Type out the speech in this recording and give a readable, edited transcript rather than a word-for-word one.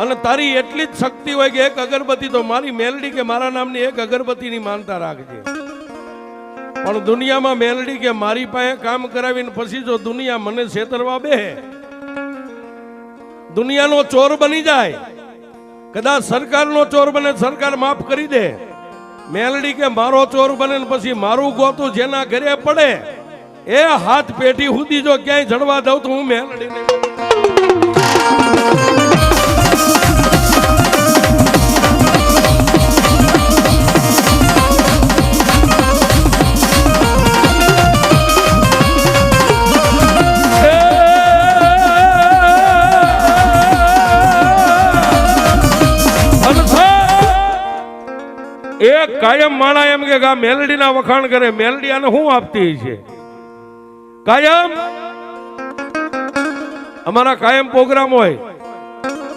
અને તારી એટલી જ શક્તિ હોય કે એક અગરબત્તી તો મારી મેલડી કે મારા નામની એક અગરબત્તીની માનતા રાખજે. પણ દુનિયામાં મેલડી કે મારી પાસે કામ કરાવીને પછી જો દુનિયા મને છેતરવા બે, દુનિયાનો ચોર બની જાય, કદાચ સરકારનો ચોર બને, સરકાર માફ કરી દે, મેલડી કે મારો ચોર બને ને પછી મારું ગોતું જેના ઘરે પડે એ હાથ પેઢી સુધી જો ક્યાંય જડવા દઉં તો હું મેલડી નહીં. એક કાયમ માણા એમ કે આ મેલડીના વખાણ કરે, મેલડી આને શું આપતી છે? કાયમ અમારા કાયમ પ્રોગ્રામ હોય,